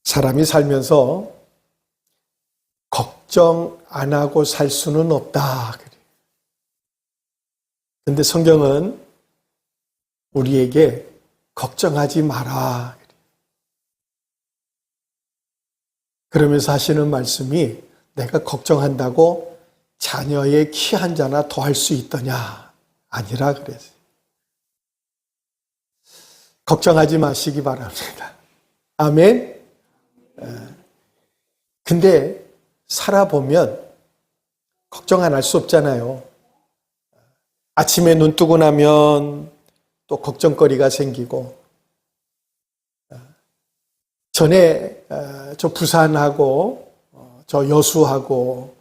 사람이 살면서 걱정 안 하고 살 수는 없다. 그런데 성경은 우리에게 걱정하지 마라. 그러면서 하시는 말씀이 내가 걱정한다고 자녀의 키 한 자나 더 할 수 있더냐? 아니라 그랬어요. 걱정하지 마시기 바랍니다. 아멘? 근데 살아보면 걱정 안 할 수 없잖아요. 아침에 눈 뜨고 나면 또 걱정거리가 생기고, 전에 저 부산하고 저 여수하고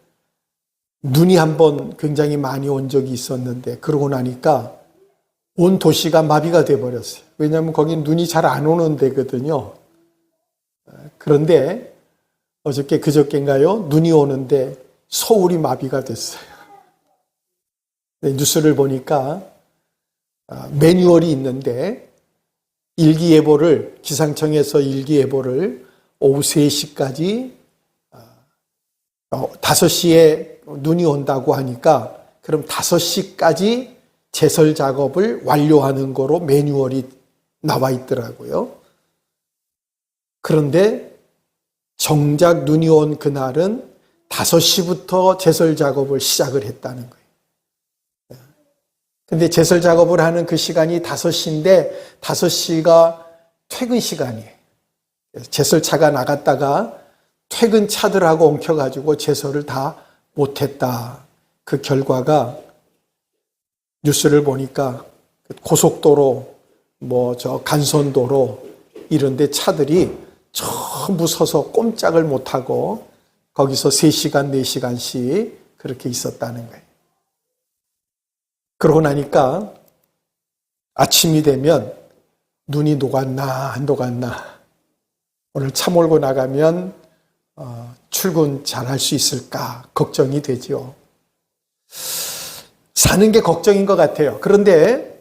눈이 한번 굉장히 많이 온 적이 있었는데, 그러고 나니까 온 도시가 마비가 돼버렸어요. 왜냐하면 거긴 눈이 잘 안 오는 데거든요. 그런데 어저께 그저께인가요? 눈이 오는데 서울이 마비가 됐어요. 뉴스를 보니까 매뉴얼이 있는데 일기예보를, 기상청에서 일기예보를 오후 3시까지 5시에 눈이 온다고 하니까 그럼 5시까지 제설 작업을 완료하는 거로 매뉴얼이 나와 있더라고요. 그런데 정작 눈이 온 그날은 5시부터 제설 작업을 시작을 했다는 거예요. 근데 제설 작업을 하는 그 시간이 5시인데 5시가 퇴근 시간이에요. 제설차가 나갔다가 퇴근 차들하고 엉켜가지고 제설을 다 못했다. 그 결과가 뉴스를 보니까 고속도로, 저 간선도로 이런 데 차들이 전부 서서 꼼짝을 못하고 거기서 3시간, 4시간씩 그렇게 있었다는 거예요. 그러고 나니까 아침이 되면 눈이 녹았나 안 녹았나, 오늘 차 몰고 나가면 출근 잘 할 수 있을까 걱정이 되죠. 사는 게 걱정인 것 같아요. 그런데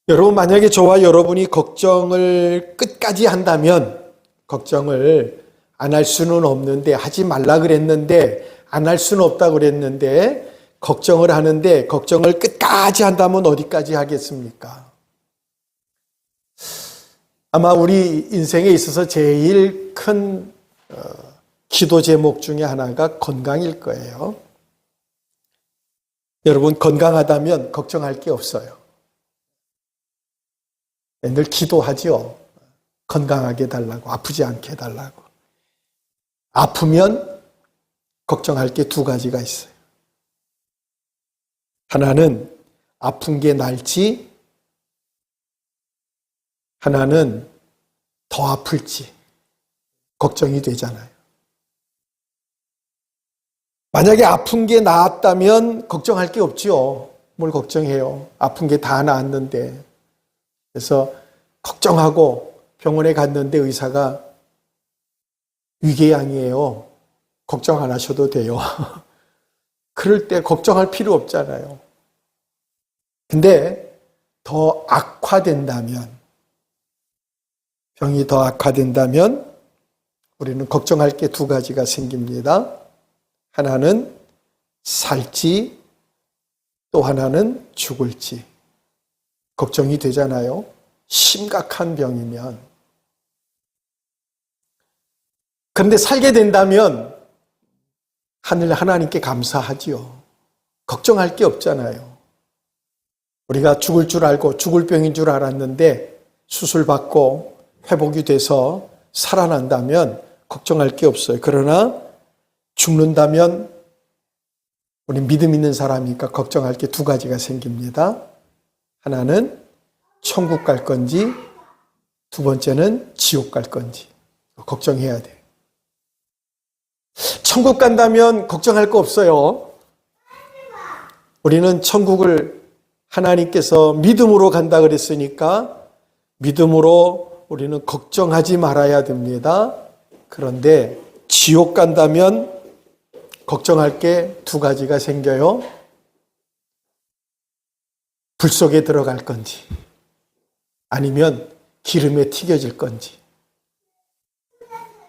여러분, 만약에 저와 여러분이 걱정을 끝까지 한다면, 걱정을 안 할 수는 없는데, 하지 말라 그랬는데 안 할 수는 없다 그랬는데 걱정을 하는데, 걱정을 끝까지 한다면 어디까지 하겠습니까? 아마 우리 인생에 있어서 제일 큰 기도 제목 중에 하나가 건강일 거예요. 여러분, 건강하다면 걱정할 게 없어요. 늘 기도하죠. 건강하게 해달라고, 아프지 않게 해달라고. 아프면 걱정할 게 2가지가 있어요. 하나는 아픈 게 나을지, 하나는 더 아플지 걱정이 되잖아요. 만약에 아픈 게 나았다면 걱정할 게 없지요. 뭘 걱정해요. 아픈 게 다 나았는데. 그래서 걱정하고 병원에 갔는데 의사가 위궤양이에요. 걱정 안 하셔도 돼요. 그럴 때 걱정할 필요 없잖아요. 근데 더 악화된다면, 병이 더 악화된다면 우리는 걱정할 게 2가지가 생깁니다. 하나는 살지, 또 하나는 죽을지 걱정이 되잖아요. 심각한 병이면. 그런데 살게 된다면 하나님께 감사하지요. 걱정할 게 없잖아요. 우리가 죽을 줄 알고 죽을 병인 줄 알았는데 수술받고 회복이 돼서 살아난다면 걱정할 게 없어요. 그러나 죽는다면 우리 믿음 있는 사람이니까 걱정할 게 2가지가 생깁니다. 하나는 천국 갈 건지, 2번째는 지옥 갈 건지 걱정해야 돼요. 천국 간다면 걱정할 거 없어요. 우리는 천국을 하나님께서 믿음으로 간다 그랬으니까 믿음으로 우리는 걱정하지 말아야 됩니다. 그런데 지옥 간다면 걱정할 게 2가지가 생겨요. 불 속에 들어갈 건지, 아니면 기름에 튀겨질 건지.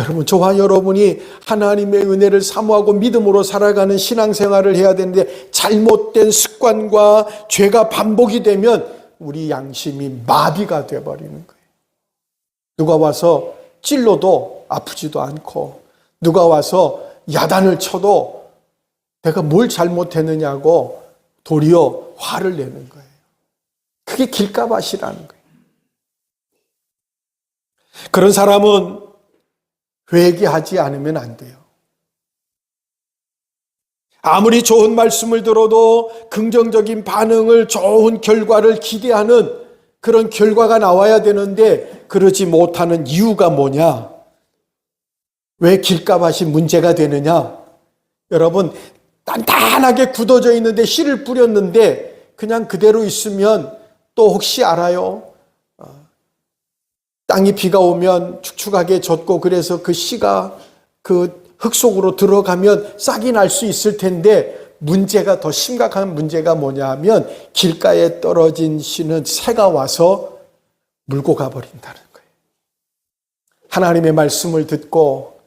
여러분, 저와 여러분이 하나님의 은혜를 사모하고 믿음으로 살아가는 신앙생활을 해야 되는데 잘못된 습관과 죄가 반복이 되면 우리 양심이 마비가 되어버리는 거예요. 누가 와서 찔러도 아프지도 않고 누가 와서 야단을 쳐도 내가 뭘 잘못했느냐고 도리어 화를 내는 거예요. 그게 길가밭이라는 거예요. 그런 사람은 회개하지 않으면 안 돼요. 아무리 좋은 말씀을 들어도 긍정적인 반응을, 좋은 결과를 기대하는 그런 결과가 나와야 되는데 그러지 못하는 이유가 뭐냐? 왜 길가밭이 문제가 되느냐? 여러분, 단단하게 굳어져 있는데 씨를 뿌렸는데 그냥 그대로 있으면 또 혹시 알아요? 땅이 비가 오면 축축하게 젖고 그래서 그 씨가 그 흙 속으로 들어가면 싹이 날 수 있을 텐데 문제가 더 심각한 문제가 뭐냐 하면 길가에 떨어진 씨는 새가 와서 물고 가버린다는 거예요. 하나님의 말씀을 듣고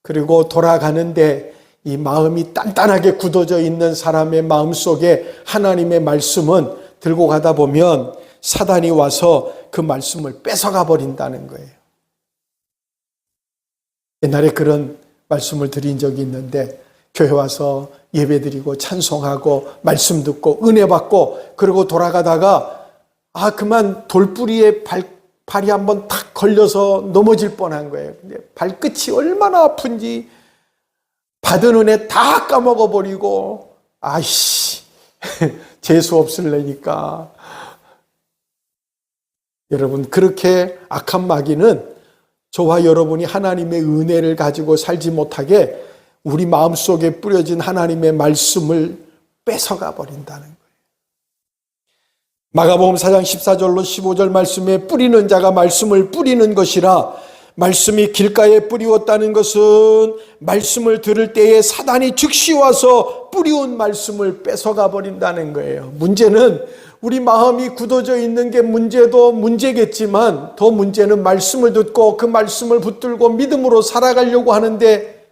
그리고 돌아가는데 이 마음이 단단하게 굳어져 있는 사람의 마음속에 하나님의 말씀은 들고 가다 보면 사단이 와서 그 말씀을 뺏어가 버린다는 거예요. 옛날에 그런 말씀을 드린 적이 있는데 교회 와서 예배드리고 찬송하고 말씀 듣고 은혜 받고 그러고 돌아가다가 그만 돌뿌리에 발이 한번 탁 걸려서 넘어질 뻔한 거예요. 근데 발끝이 얼마나 아픈지 받은 은혜 다 까먹어 버리고 재수 없을래니까. 여러분, 그렇게 악한 마귀는 저와 여러분이 하나님의 은혜를 가지고 살지 못하게 우리 마음속에 뿌려진 하나님의 말씀을 뺏어가 버린다는 거예요. 마가복음 4장 14절로 15절 말씀에 뿌리는 자가 말씀을 뿌리는 것이라, 말씀이 길가에 뿌리웠다는 것은 말씀을 들을 때에 사단이 즉시 와서 뿌리운 말씀을 뺏어가 버린다는 거예요. 문제는 우리 마음이 굳어져 있는 게 문제도 문제겠지만 더 문제는 말씀을 듣고 그 말씀을 붙들고 믿음으로 살아가려고 하는데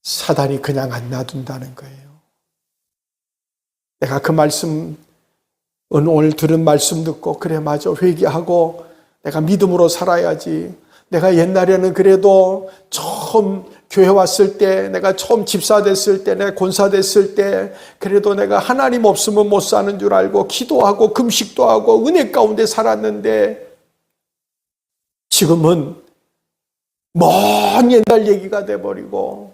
사단이 그냥 안 놔둔다는 거예요. 내가 그 말씀, 오늘 들은 말씀 듣고 그래 맞아 회개하고 내가 믿음으로 살아야지. 내가 옛날에는 그래도 처음 교회 왔을 때, 내가 처음 집사 됐을 때, 내가 권사 됐을 때 그래도 내가 하나님 없으면 못 사는 줄 알고 기도하고 금식도 하고 은혜 가운데 살았는데 지금은 먼 옛날 얘기가 돼버리고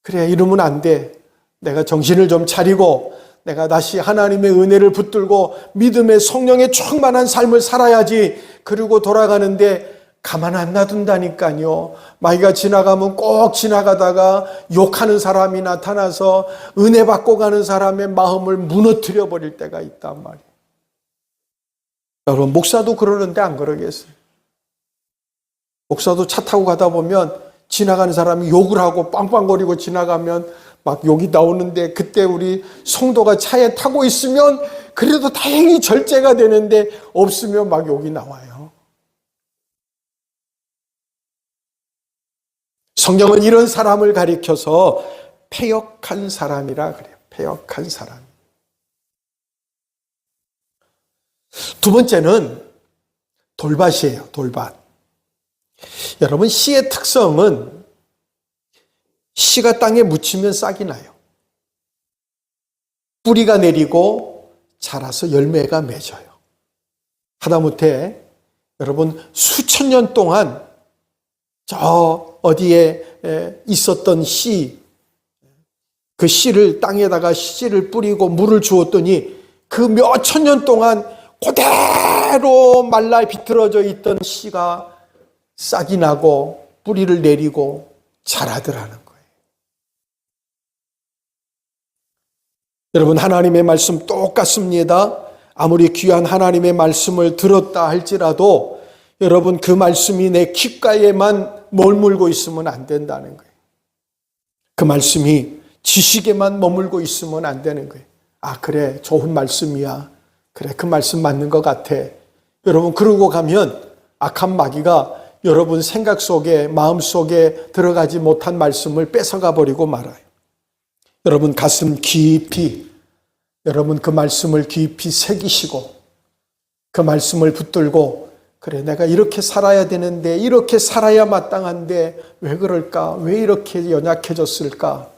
그래 이러면 안 돼. 내가 정신을 좀 차리고 내가 다시 하나님의 은혜를 붙들고 믿음의 성령에 충만한 삶을 살아야지. 그리고 돌아가는데 가만 안 놔둔다니까요. 마귀가 지나가면 꼭 지나가다가 욕하는 사람이 나타나서 은혜 받고 가는 사람의 마음을 무너뜨려 버릴 때가 있단 말이에요. 여러분, 목사도 그러는데 안 그러겠어요? 목사도 차 타고 가다 보면 지나가는 사람이 욕을 하고 빵빵거리고 지나가면 막 욕이 나오는데 그때 우리 성도가 차에 타고 있으면 그래도 다행히 절제가 되는데 없으면 막 욕이 나와요. 성경은 이런 사람을 가리켜서 패역한 사람이라 그래요. 패역한 사람. 두 번째는 돌밭이에요. 돌밭. 여러분, 씨의 특성은 씨가 땅에 묻히면 싹이 나요. 뿌리가 내리고 자라서 열매가 맺어요. 하다못해 여러분 수천 년 동안 저 어디에 있었던 씨, 그 씨를 땅에다가 씨를 뿌리고 물을 주었더니 그 몇 천 년 동안 그대로 말라 비틀어져 있던 씨가 싹이 나고 뿌리를 내리고 자라더라는 거예요. 여러분, 하나님의 말씀 똑같습니다. 아무리 귀한 하나님의 말씀을 들었다 할지라도 여러분 그 말씀이 내 귓가에만 머물고 있으면 안 된다는 거예요. 그 말씀이 지식에만 머물고 있으면 안 되는 거예요. 그래 좋은 말씀이야. 그래 그 말씀 맞는 것 같아. 여러분 그러고 가면 악한 마귀가 여러분 생각 속에, 마음 속에 들어가지 못한 말씀을 뺏어가 버리고 말아요. 여러분 가슴 깊이, 여러분 그 말씀을 깊이 새기시고 그 말씀을 붙들고, 그래 내가 이렇게 살아야 되는데, 이렇게 살아야 마땅한데 왜 그럴까? 왜 이렇게 연약해졌을까?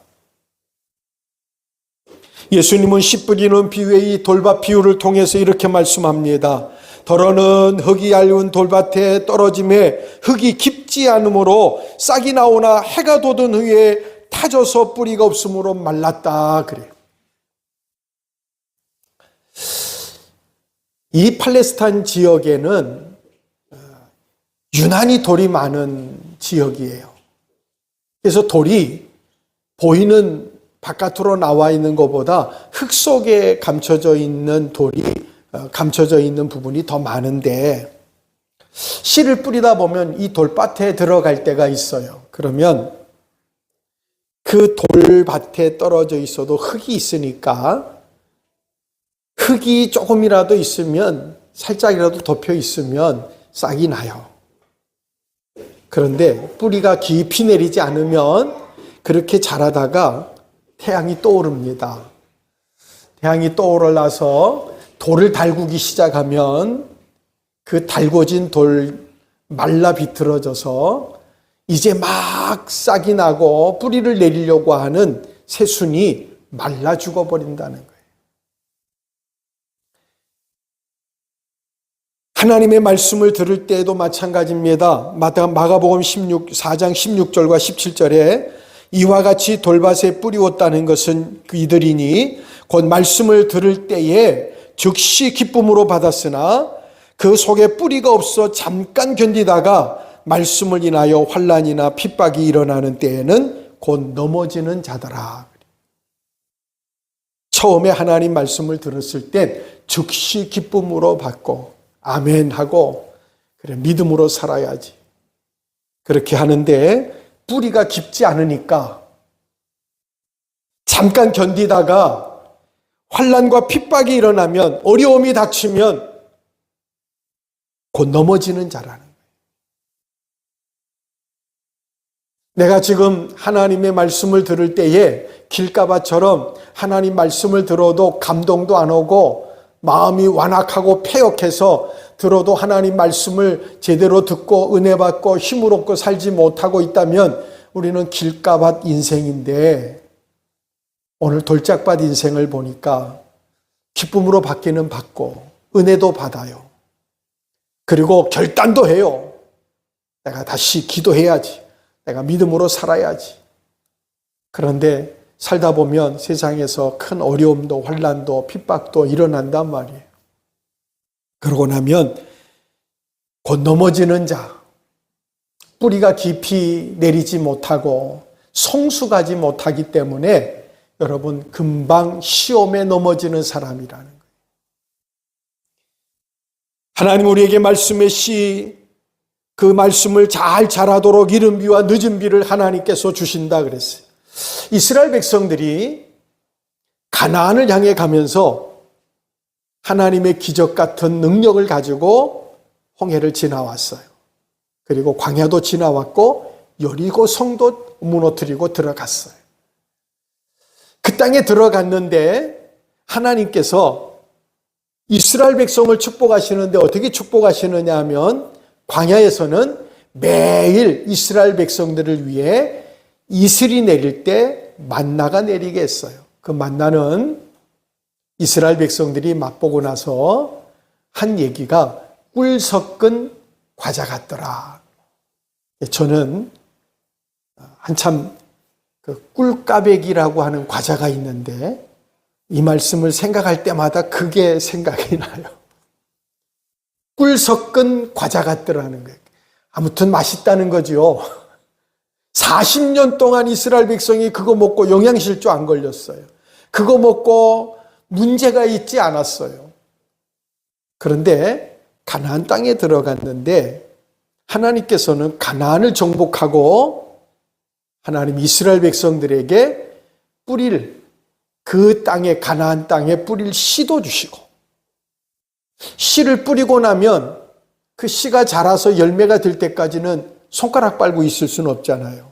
예수님은 씨 뿌리는 비유의 이 돌밭 비유를 통해서 이렇게 말씀합니다. 더러는 흙이 얇은 돌밭에 떨어짐에 흙이 깊지 않으므로 싹이 나오나 해가 돋은 후에 타져서 뿌리가 없으므로 말랐다 그래요. 이 팔레스타인 지역에는 유난히 돌이 많은 지역이에요. 그래서 돌이 보이는 바깥으로 나와 있는 것보다 흙 속에 감춰져 있는 돌이 감춰져 있는 부분이 더 많은데, 씨를 뿌리다 보면 이 돌밭에 들어갈 때가 있어요. 그러면 그 돌밭에 떨어져 있어도 흙이 있으니까, 흙이 조금이라도 있으면, 살짝이라도 덮여 있으면 싹이 나요. 그런데 뿌리가 깊이 내리지 않으면 그렇게 자라다가 태양이 떠오릅니다. 태양이 떠오르면서 돌을 달구기 시작하면 그 달궈진 돌 말라 비틀어져서 이제 막 싹이 나고 뿌리를 내리려고 하는 새순이 말라 죽어버린다는 거예요. 하나님의 말씀을 들을 때에도 마찬가지입니다. 마가복음 4장 16절과 17절에 이와 같이 돌밭에 뿌리웠다는 것은 이들이니 곧 말씀을 들을 때에 즉시 기쁨으로 받았으나 그 속에 뿌리가 없어 잠깐 견디다가 말씀을 인하여 환난이나 핍박이 일어나는 때에는 곧 넘어지는 자더라. 처음에 하나님 말씀을 들었을 땐 즉시 기쁨으로 받고 아멘 하고 그래 믿음으로 살아야지. 그렇게 하는데 뿌리가 깊지 않으니까 잠깐 견디다가 환난과 핍박이 일어나면, 어려움이 닥치면 곧 넘어지는 자라는 거예요. 내가 지금 하나님의 말씀을 들을 때에 길가바처럼 하나님 말씀을 들어도 감동도 안 오고 마음이 완악하고 패역해서 들어도 하나님 말씀을 제대로 듣고 은혜 받고 힘을 얻고 살지 못하고 있다면 우리는 길가밭 인생인데, 오늘 돌짝밭 인생을 보니까 기쁨으로 받기는 받고 은혜도 받아요. 그리고 결단도 해요. 내가 다시 기도해야지. 내가 믿음으로 살아야지. 그런데 살다 보면 세상에서 큰 어려움도 환난도 핍박도 일어난단 말이에요. 그러고 나면 곧 넘어지는 자, 뿌리가 깊이 내리지 못하고 성숙하지 못하기 때문에 여러분 금방 시험에 넘어지는 사람이라는 거예요. 하나님 우리에게 말씀의 씨, 그 말씀을 잘 자라도록 이른 비와 늦은 비를 하나님께서 주신다 그랬어요. 이스라엘 백성들이 가나안을 향해 가면서 하나님의 기적 같은 능력을 가지고 홍해를 지나왔어요. 그리고 광야도 지나왔고 여리고 성도 무너뜨리고 들어갔어요. 그 땅에 들어갔는데 하나님께서 이스라엘 백성을 축복하시는데 어떻게 축복하시느냐 하면, 광야에서는 매일 이스라엘 백성들을 위해 이슬이 내릴 때 만나가 내리게 했어요. 그 만나는 이스라엘 백성들이 맛보고 나서 한 얘기가 꿀 섞은 과자 같더라. 저는 한참 그 꿀까베기라고 하는 과자가 있는데 이 말씀을 생각할 때마다 그게 생각이 나요. 꿀 섞은 과자 같더라는 거예요. 아무튼 맛있다는 거죠. 40년 동안 이스라엘 백성이 그거 먹고 영양실조 안 걸렸어요. 그거 먹고 문제가 있지 않았어요. 그런데 가나안 땅에 들어갔는데 하나님께서는 가나안을 정복하고 하나님 이스라엘 백성들에게 뿌릴, 그 땅에, 가나안 땅에 뿌릴 씨도 주시고, 씨를 뿌리고 나면 그 씨가 자라서 열매가 될 때까지는 손가락 빨고 있을 수는 없잖아요.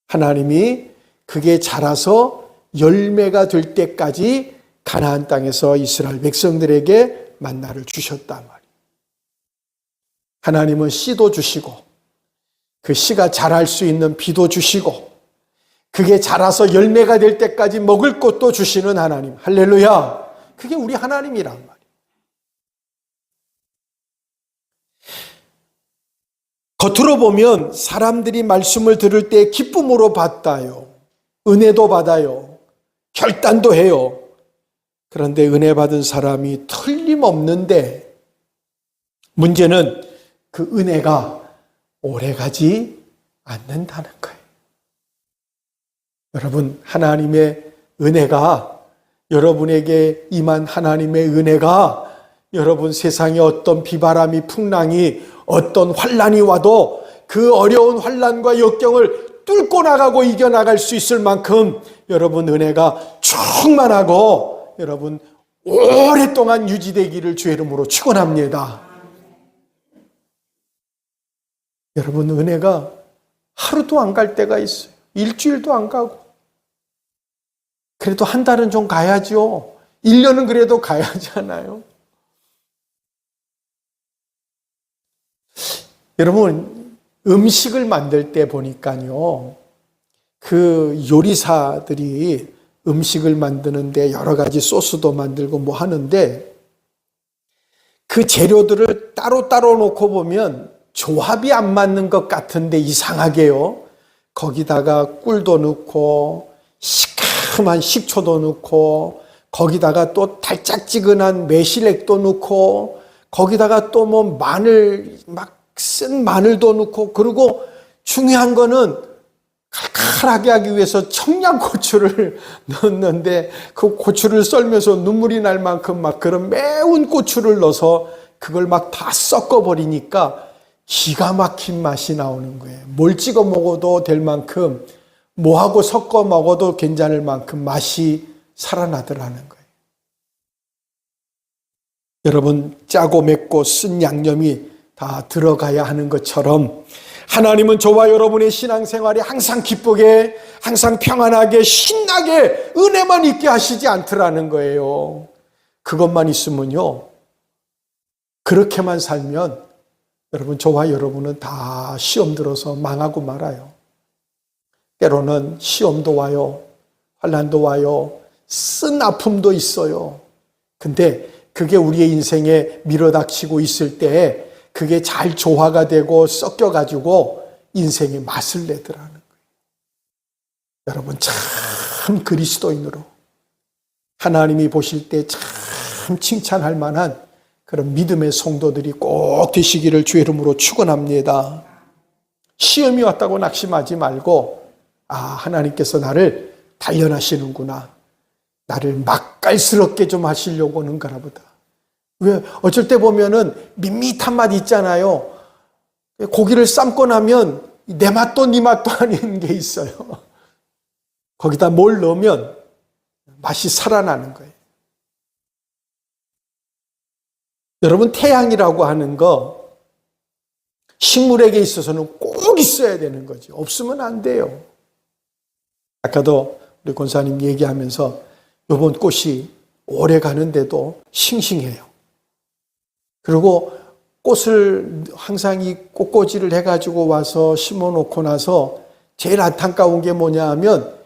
하나님이 그게 자라서 열매가 될 때까지 가나안 땅에서 이스라엘 백성들에게 만나를 주셨단 말이에요. 하나님은 씨도 주시고 그 씨가 자랄 수 있는 비도 주시고 그게 자라서 열매가 될 때까지 먹을 것도 주시는 하나님. 할렐루야. 그게 우리 하나님이란 말이에요. 겉으로 보면 사람들이 말씀을 들을 때 기쁨으로 받아요. 은혜도 받아요. 결단도 해요. 그런데 은혜 받은 사람이 틀림없는데 문제는 그 은혜가 오래가지 않는다는 거예요. 여러분, 하나님의 은혜가, 여러분에게 임한 하나님의 은혜가 여러분 세상에 어떤 비바람이 풍랑이 어떤 환란이 와도 그 어려운 환란과 역경을 뚫고 나가고 이겨나갈 수 있을 만큼 여러분 은혜가 충만하고 여러분 오랫동안 유지되기를 주의 이름으로 축원합니다. 여러분 은혜가 하루도 안 갈 때가 있어요. 일주일도 안 가고. 그래도 한 달은 좀 가야죠. 1년은 그래도 가야 하잖아요. 여러분 음식을 만들 때 보니까요. 그 요리사들이 음식을 만드는데 여러 가지 소스도 만들고 뭐 하는데 그 재료들을 따로따로 놓고 보면 조합이 안 맞는 것 같은데 이상하게요. 거기다가 꿀도 넣고 시큼한 식초도 넣고 거기다가 또 달짝지근한 매실액도 넣고 거기다가 또 뭐 마늘 막 쓴 마늘도 넣고 그리고 중요한 거는 칼칼하게 하기 위해서 청양고추를 넣었는데 그 고추를 썰면서 눈물이 날 만큼 막 그런 매운 고추를 넣어서 그걸 막 다 섞어버리니까 기가 막힌 맛이 나오는 거예요. 뭘 찍어 먹어도 될 만큼 뭐하고 섞어 먹어도 괜찮을 만큼 맛이 살아나더라는 거예요. 여러분 짜고 맵고 쓴 양념이 다 들어가야 하는 것처럼 하나님은 저와 여러분의 신앙생활이 항상 기쁘게 항상 평안하게 신나게 은혜만 있게 하시지 않더라는 거예요. 그것만 있으면요. 그렇게만 살면 여러분 저와 여러분은 다 시험 들어서 망하고 말아요. 때로는 시험도 와요. 환난도 와요. 쓴 아픔도 있어요. 근데 그게 우리의 인생에 밀어닥치고 있을 때 그게 잘 조화가 되고 섞여가지고 인생의 맛을 내더라는 거예요. 여러분 참 그리스도인으로 하나님이 보실 때 참 칭찬할 만한 그런 믿음의 성도들이 꼭 되시기를 주의 이름으로 축원합니다. 시험이 왔다고 낙심하지 말고 하나님께서 나를 단련하시는구나. 나를 맛깔스럽게 좀 하시려고 하는 거나 보다. 왜 어쩔 때 보면은 밋밋한 맛 있잖아요. 고기를 삶고 나면 내 맛도 네 맛도 아닌 게 있어요. 거기다 뭘 넣으면 맛이 살아나는 거예요. 여러분 태양이라고 하는 거 식물에게 있어서는 꼭 있어야 되는 거죠. 없으면 안 돼요. 아까도 우리 권사님 얘기하면서 이번 꽃이 오래 가는데도 싱싱해요. 그리고 꽃을 항상 이 꽃꽂이를 해가지고 와서 심어놓고 나서 제일 안타까운 게 뭐냐 하면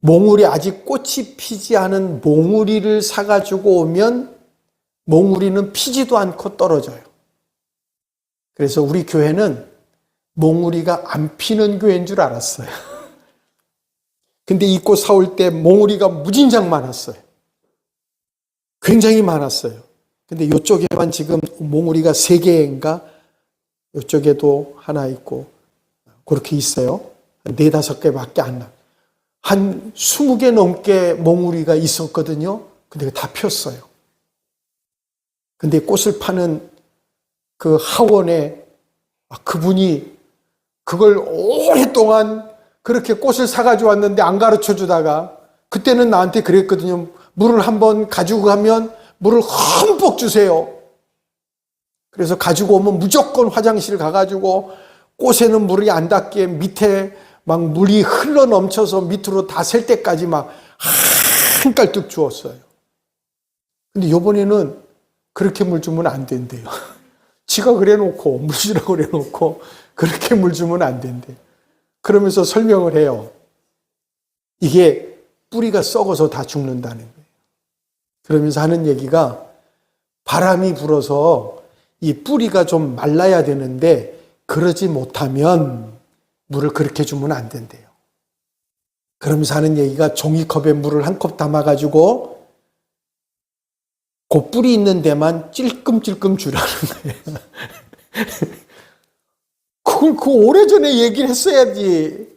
몽우리 아직 꽃이 피지 않은 몽우리를 사가지고 오면 몽우리는 피지도 않고 떨어져요. 그래서 우리 교회는 몽우리가 안 피는 교회인 줄 알았어요. 근데 이 꽃 사올 때 몽우리가 무진장 많았어요. 굉장히 많았어요. 근데 이쪽에만 지금 몽우리가 3개인가? 이쪽에도 하나 있고 그렇게 있어요. 4, 5개밖에 안 나. 한 20개 넘게 몽우리가 있었거든요. 근데 다 폈어요. 근데 꽃을 파는 그 하원에 그분이 그걸 오랫동안 그렇게 꽃을 사가지고 왔는데 안 가르쳐 주다가 그때는 나한테 그랬거든요. 물을 한번 가지고 가면 물을 흠뻑 주세요. 그래서 가지고 오면 무조건 화장실 가가지고 꽃에는 물이 안 닿게 밑에 막 물이 흘러 넘쳐서 밑으로 다 셀 때까지 막 한깔뚝 주었어요. 근데 요번에는 그렇게 물 주면 안 된대요. 지가 그래 놓고 물 주라고 그래 놓고 그렇게 물 주면 안 된대요. 그러면서 설명을 해요. 이게 뿌리가 썩어서 다 죽는다는 거예요. 그러면서 하는 얘기가 바람이 불어서 이 뿌리가 좀 말라야 되는데 그러지 못하면 물을 그렇게 주면 안 된대요. 그러면서 하는 얘기가 종이컵에 물을 한 컵 담아가지고 그 뿌리 있는 데만 찔끔찔끔 주라는 거예요. 그걸 오래전에 얘기를 했어야지.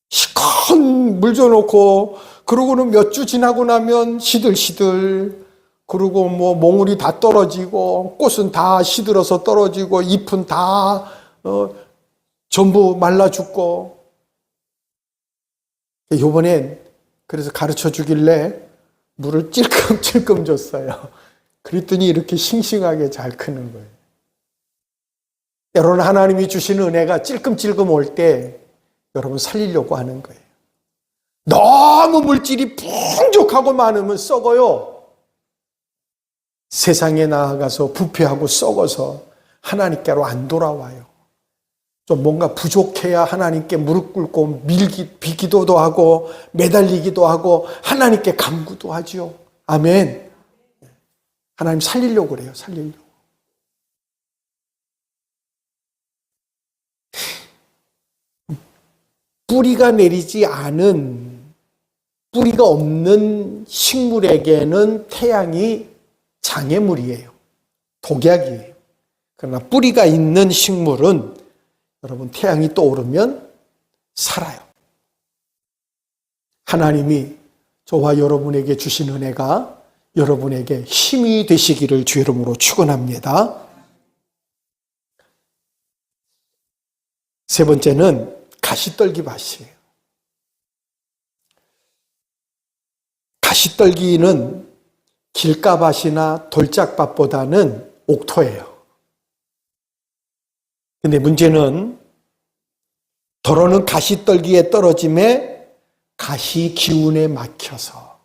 시커먼 물 줘놓고 그러고는 몇 주 지나고 나면 시들시들 그리고 뭐 몽울이 다 떨어지고 꽃은 다 시들어서 떨어지고 잎은 다 전부 말라 죽고. 요번엔 그래서 가르쳐 주길래 물을 찔끔찔끔 줬어요. 그랬더니 이렇게 싱싱하게 잘 크는 거예요. 여러분, 하나님이 주시는 은혜가 찔끔찔끔 올 때 여러분 살리려고 하는 거예요. 너무 물질이 풍족하고 많으면 썩어요. 세상에 나아가서 부패하고 썩어서 하나님께로 안 돌아와요. 좀 뭔가 부족해야 하나님께 무릎 꿇고 비기도도 하고 매달리기도 하고 하나님께 간구도 하죠. 아멘. 하나님 살리려고 그래요. 살리려고. 뿌리가 내리지 않은, 뿌리가 없는 식물에게는 태양이 장애물이에요. 독약이에요. 그러나 뿌리가 있는 식물은 여러분 태양이 떠오르면 살아요. 하나님이 저와 여러분에게 주신 은혜가 여러분에게 힘이 되시기를 주 이름으로 축원합니다. 세 번째는 가시떨기 밭이에요. 가시떨기는 길가밭이나 돌짝밭보다는 옥토예요. 근데 문제는 더러는 가시떨기에 떨어짐에 가시 기운에 막혀서.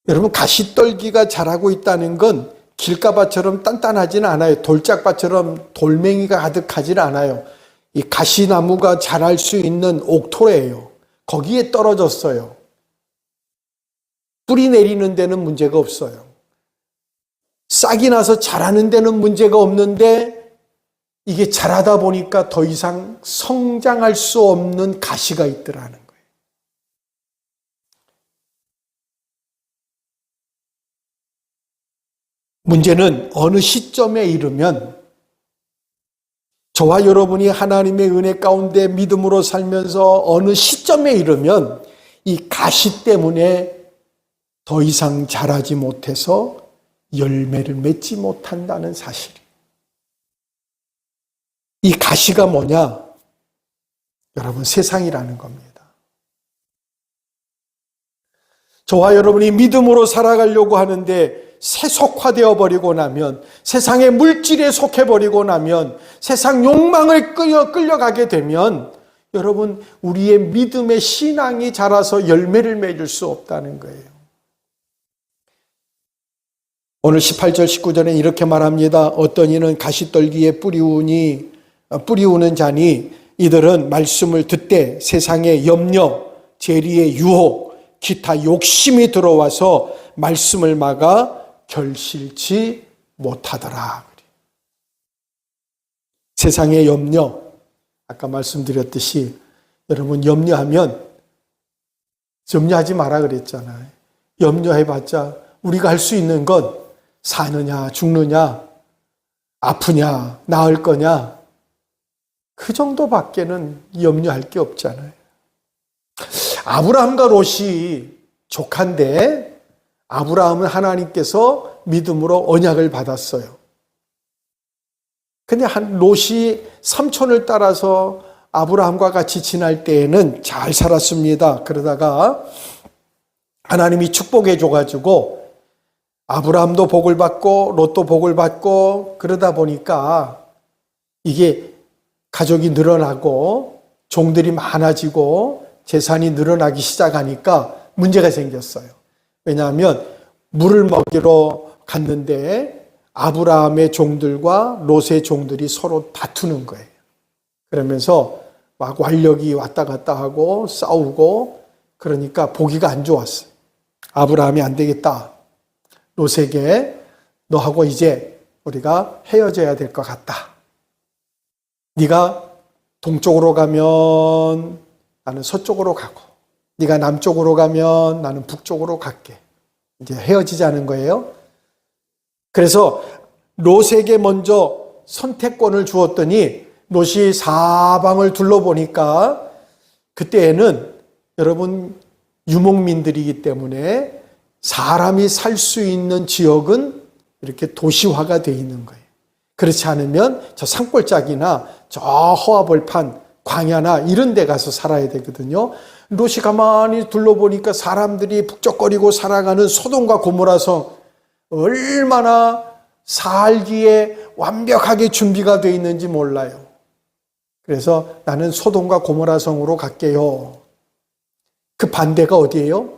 여러분, 가시떨기가 자라고 있다는 건 길가밭처럼 단단하지는 않아요. 돌짝밭처럼 돌멩이가 가득하지는 않아요. 이 가시나무가 자랄 수 있는 옥토래예요. 거기에 떨어졌어요. 뿌리 내리는 데는 문제가 없어요. 싹이 나서 자라는 데는 문제가 없는데 이게 자라다 보니까 더 이상 성장할 수 없는 가시가 있더라는 거예요. 문제는 어느 시점에 이르면 저와 여러분이 하나님의 은혜 가운데 믿음으로 살면서 어느 시점에 이르면 이 가시 때문에 더 이상 자라지 못해서 열매를 맺지 못한다는 사실이에요. 이 가시가 뭐냐? 여러분, 세상이라는 겁니다. 저와 여러분이 믿음으로 살아가려고 하는데 세속화되어 버리고 나면, 세상의 물질에 속해버리고 나면, 세상 욕망을 끌려가게 되면 여러분, 우리의 믿음의 신앙이 자라서 열매를 맺을 수 없다는 거예요. 오늘 18절 19절에 이렇게 말합니다. 어떤 이는 가시떨기에 뿌리우는 자니 이들은 말씀을 듣되 세상의 염려, 재리의 유혹, 기타 욕심이 들어와서 말씀을 막아 결실치 못하더라. 세상의 염려, 아까 말씀드렸듯이 여러분 염려하면 염려하지 마라 그랬잖아요. 염려해봤자 우리가 할 수 있는 건 사느냐 죽느냐 아프냐 나을 거냐 그 정도밖에는 염려할 게 없잖아요. 아브라함과 롯이 조카인데 아브라함은 하나님께서 믿음으로 언약을 받았어요. 근데 롯이 삼촌을 따라서 아브라함과 같이 지날 때에는 잘 살았습니다. 그러다가 하나님이 축복해 줘가지고 아브라함도 복을 받고 롯도 복을 받고 그러다 보니까 이게 가족이 늘어나고 종들이 많아지고 재산이 늘어나기 시작하니까 문제가 생겼어요. 왜냐하면 물을 먹이러 갔는데 아브라함의 종들과 롯의 종들이 서로 다투는 거예요. 그러면서 막 완력이 왔다 갔다 하고 싸우고 그러니까 보기가 안 좋았어요. 아브라함이 안 되겠다. 롯에게 너하고 이제 우리가 헤어져야 될 것 같다. 네가 동쪽으로 가면 나는 서쪽으로 가고 네가 남쪽으로 가면 나는 북쪽으로 갈게. 이제 헤어지자는 거예요. 그래서 롯에게 먼저 선택권을 주었더니 롯이 사방을 둘러보니까 그때에는 여러분 유목민들이기 때문에 사람이 살 수 있는 지역은 이렇게 도시화가 되어 있는 거예요. 그렇지 않으면 저 산골짜기나 저 허화벌판 광야나 이런 데 가서 살아야 되거든요. 롯이 가만히 둘러보니까 사람들이 북적거리고 살아가는 소돔과 고모라성 얼마나 살기에 완벽하게 준비가 되어 있는지 몰라요. 그래서 나는 소돔과 고모라성으로 갈게요. 그 반대가 어디예요?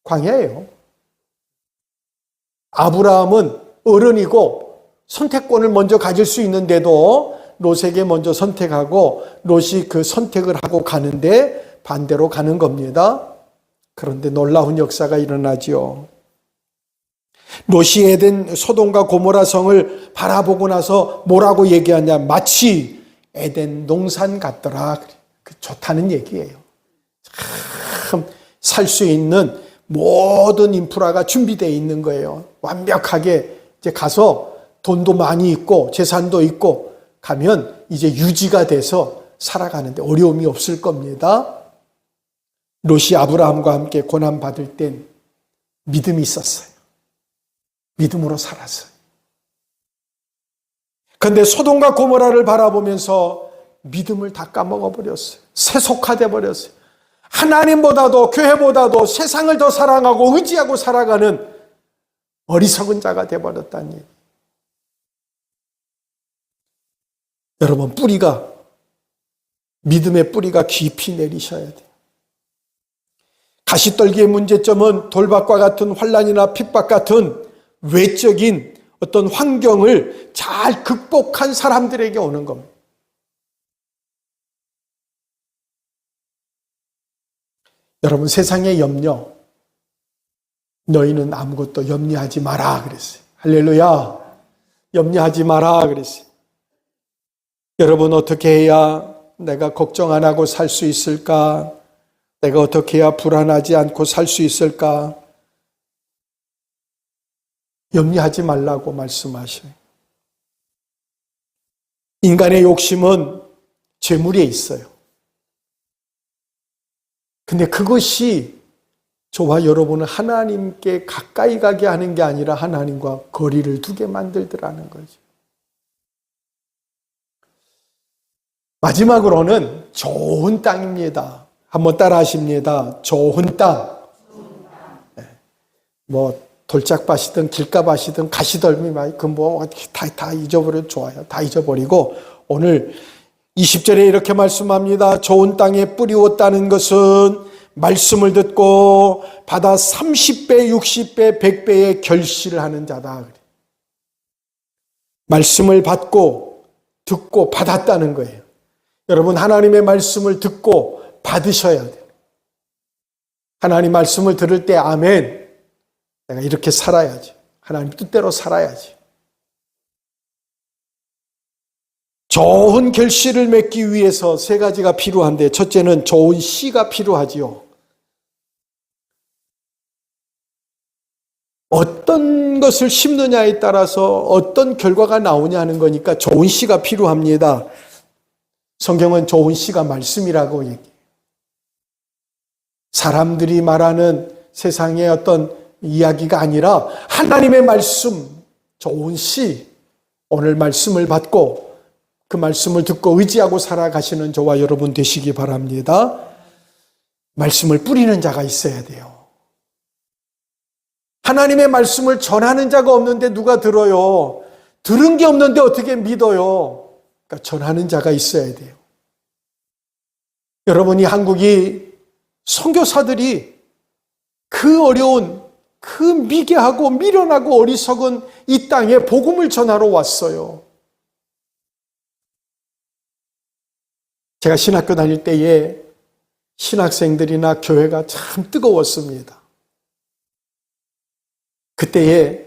광야예요. 아브라함은 어른이고 선택권을 먼저 가질 수 있는데도 롯에게 먼저 선택하고 롯이 그 선택을 하고 가는데 반대로 가는 겁니다. 그런데 놀라운 역사가 일어나지요. 롯이 에덴 소돔과 고모라 성을 바라보고 나서 뭐라고 얘기하냐? 마치 에덴 동산 같더라. 좋다는 얘기예요. 참 살 수 있는 모든 인프라가 준비되어 있는 거예요. 완벽하게 이제 가서 돈도 많이 있고 재산도 있고 가면 이제 유지가 돼서 살아가는데 어려움이 없을 겁니다. 롯이 아브라함과 함께 고난받을 땐 믿음이 있었어요. 믿음으로 살았어요. 그런데 소돔과 고모라를 바라보면서 믿음을 다 까먹어 버렸어요. 세속화돼 버렸어요. 하나님보다도 교회보다도 세상을 더 사랑하고 의지하고 살아가는 어리석은 자가 되어버렸다는 얘기. 여러분 믿음의 뿌리가 깊이 내리셔야 돼요. 가시떨기의 문제점은 돌박과 같은 환난이나 핍박 같은 외적인 어떤 환경을 잘 극복한 사람들에게 오는 겁니다. 여러분 세상의 염려, 너희는 아무것도 염려하지 마라 그랬어요. 할렐루야. 염려하지 마라 그랬어요. 여러분 어떻게 해야 내가 걱정 안 하고 살 수 있을까? 내가 어떻게 해야 불안하지 않고 살 수 있을까? 염려하지 말라고 말씀하셔요. 인간의 욕심은 재물에 있어요. 근데 그것이 저와 여러분을 하나님께 가까이 가게 하는 게 아니라 하나님과 거리를 두게 만들더라는 거죠. 마지막으로는 좋은 땅입니다. 한번 따라 하십니다. 좋은 땅. 뭐 돌짝밭이든 길가밭이든 가시덜미 다 잊어버려도 좋아요. 다 잊어버리고 오늘 20절에 이렇게 말씀합니다. 좋은 땅에 뿌리웠다는 것은 말씀을 듣고 받아 30배, 60배, 100배의 결실을 하는 자다. 말씀을 받고 듣고 받았다는 거예요. 여러분 하나님의 말씀을 듣고 받으셔야 돼요. 하나님 말씀을 들을 때 아멘. 내가 이렇게 살아야지. 하나님 뜻대로 살아야지. 좋은 결실을 맺기 위해서 세 가지가 필요한데 첫째는 좋은 씨가 필요하지요. 어떤 것을 심느냐에 따라서 어떤 결과가 나오냐 하는 거니까 좋은 씨가 필요합니다. 성경은 좋은 씨가 말씀이라고 얘기해요. 사람들이 말하는 세상의 어떤 이야기가 아니라 하나님의 말씀, 좋은 씨, 오늘 말씀을 받고 그 말씀을 듣고 의지하고 살아가시는 저와 여러분 되시기 바랍니다. 말씀을 뿌리는 자가 있어야 돼요. 하나님의 말씀을 전하는 자가 없는데 누가 들어요? 들은 게 없는데 어떻게 믿어요? 그러니까 전하는 자가 있어야 돼요. 여러분이 한국이 선교사들이 그 어려운, 그 미개하고 미련하고 어리석은 이 땅에 복음을 전하러 왔어요. 제가 신학교 다닐 때에 신학생들이나 교회가 참 뜨거웠습니다. 그때에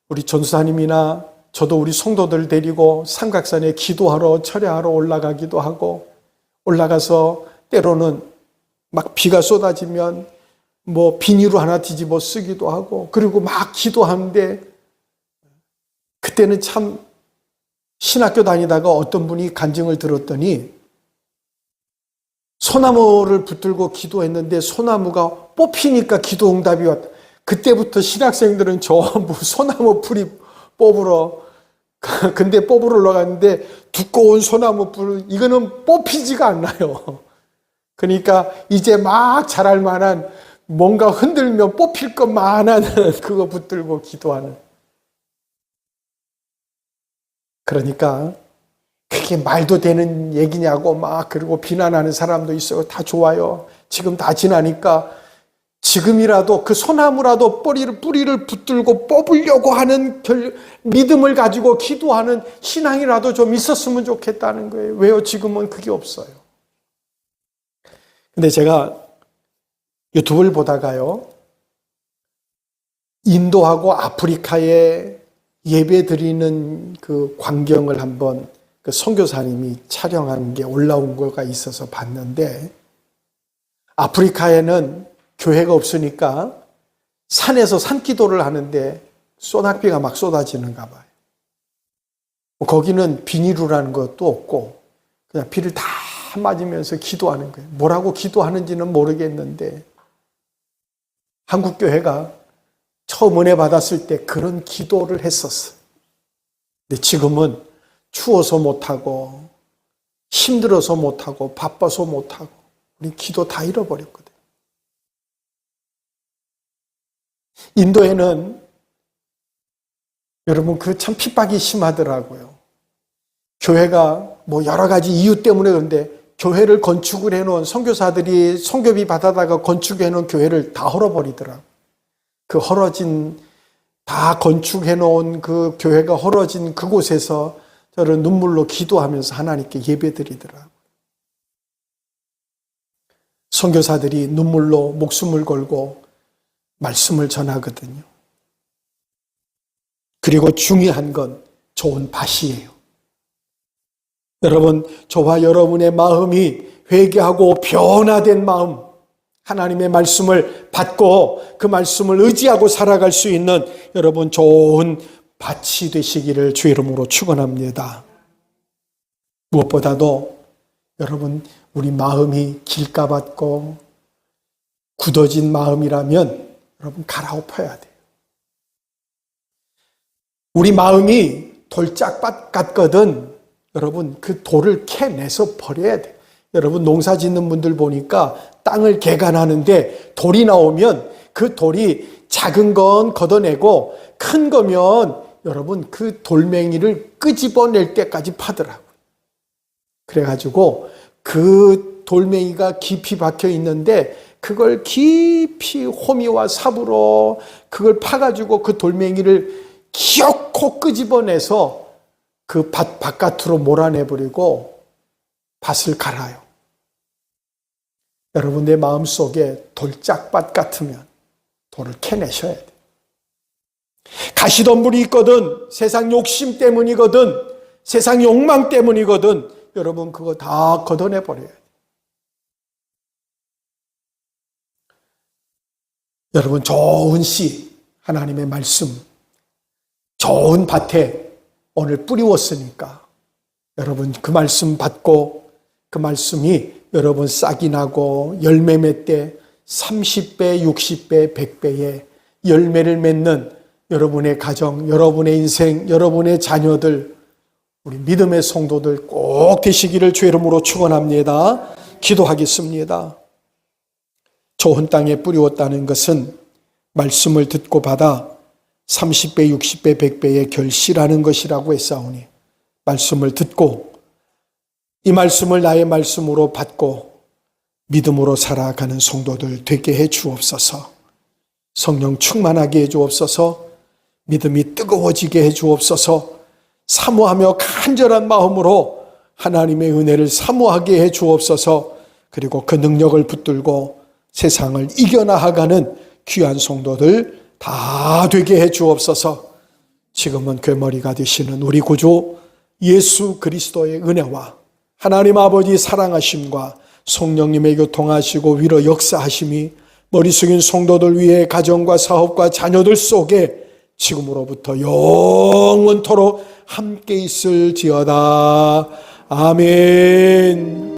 우리 전사님이나 저도 우리 성도들 데리고 삼각산에 기도하러 철야하러 올라가기도 하고, 올라가서 때로는 막 비가 쏟아지면 뭐 비닐로 하나 뒤집어 쓰기도 하고, 그리고 막 기도하는데, 그때는 참 신학교 다니다가 어떤 분이 간증을 들었더니 소나무를 붙들고 기도했는데 소나무가 뽑히니까 기도 응답이 왔다. 그때부터 신학생들은 전부 소나무 풀이 뽑으러, 근데 뽑으러 올라갔는데 두꺼운 소나무 풀, 이거는 뽑히지가 않나요. 그러니까 이제 막 자랄 만한, 뭔가 흔들면 뽑힐 것만한 그거 붙들고 기도하는. 그러니까 그게 말도 되는 얘기냐고 막 그리고 비난하는 사람도 있어요. 다 좋아요. 지금 다 지나니까 지금이라도 그 소나무라도 뿌리를 붙들고 뽑으려고 하는 믿음을 가지고 기도하는 신앙이라도 좀 있었으면 좋겠다는 거예요. 왜요? 지금은 그게 없어요. 근데 제가 유튜브를 보다가요, 인도하고 아프리카에 예배 드리는 그 광경을 한번 그 선교사님이 촬영한 게 올라온 거가 있어서 봤는데, 아프리카에는 교회가 없으니까 산에서 산기도를 하는데 소낙비가 막 쏟아지는가 봐요. 거기는 비닐이라는 것도 없고 그냥 비를 다 맞으면서 기도하는 거예요. 뭐라고 기도하는지는 모르겠는데, 한국 교회가 처음 은혜 받았을 때 그런 기도를 했었어. 근데 지금은 추워서 못하고 힘들어서 못하고 바빠서 못하고 우리 기도 다 잃어버렸거든. 인도에는 여러분 그 참 핍박이 심하더라고요. 교회가 뭐 여러 가지 이유 때문에, 그런데 교회를 건축을 해놓은, 선교사들이 선교비 받아다가 건축해놓은 교회를 다 헐어버리더라고요. 그 헐어진, 다 건축해놓은 그 교회가 헐어진 그곳에서 저를 눈물로 기도하면서 하나님께 예배드리더라고요. 선교사들이 눈물로 목숨을 걸고 말씀을 전하거든요. 그리고 중요한 건 좋은 밭이에요. 여러분, 저와 여러분의 마음이 회개하고 변화된 마음, 하나님의 말씀을 받고 그 말씀을 의지하고 살아갈 수 있는 여러분 좋은 밭이 되시기를 주의 이름으로 축원합니다. 무엇보다도 여러분, 우리 마음이 길가봤고 굳어진 마음이라면 여러분 갈아엎어야 돼요. 우리 마음이 돌짝밭 같거든 여러분 그 돌을 캐내서 버려야 돼요. 여러분 농사 짓는 분들 보니까 땅을 개간하는데 돌이 나오면 그 돌이 작은 건 걷어내고 큰 거면 여러분 그 돌멩이를 끄집어낼 때까지 파더라고요. 그래가지고 그 돌멩이가 깊이 박혀 있는데 그걸 깊이 호미와 삽으로 그걸 파가지고 그 돌멩이를 기어코 끄집어내서 그 밭 바깥으로 몰아내버리고 밭을 갈아요. 여러분 내 마음속에 돌짝밭 같으면 돌을 캐내셔야 돼요. 가시덤불이 있거든 세상 욕심 때문이거든 세상 욕망 때문이거든 여러분 그거 다 걷어내버려야 돼요. 여러분 좋은 씨 하나님의 말씀 좋은 밭에 오늘 뿌리웠으니까 여러분 그 말씀 받고 그 말씀이 여러분 싹이 나고 열매 맺되 30배, 60배, 100배의 열매를 맺는 여러분의 가정, 여러분의 인생, 여러분의 자녀들, 우리 믿음의 성도들 꼭 되시기를 주의 이름으로 축원합니다. 기도하겠습니다. 좋은 땅에 뿌리웠다는 것은 말씀을 듣고 받아 30배, 60배, 100배의 결실하는 것이라고 했사오니 말씀을 듣고 이 말씀을 나의 말씀으로 받고 믿음으로 살아가는 성도들 되게 해 주옵소서. 성령 충만하게 해 주옵소서. 믿음이 뜨거워지게 해 주옵소서. 사모하며 간절한 마음으로 하나님의 은혜를 사모하게 해 주옵소서. 그리고 그 능력을 붙들고 세상을 이겨나가는 귀한 성도들 다 되게 해 주옵소서. 지금은 괴머리가 되시는 우리 구주 예수 그리스도의 은혜와 하나님 아버지 사랑하심과 성령님의 교통하시고 위로 역사하심이 머리 숙인 성도들 위해 가정과 사업과 자녀들 속에 지금으로부터 영원토록 함께 있을지어다. 아멘.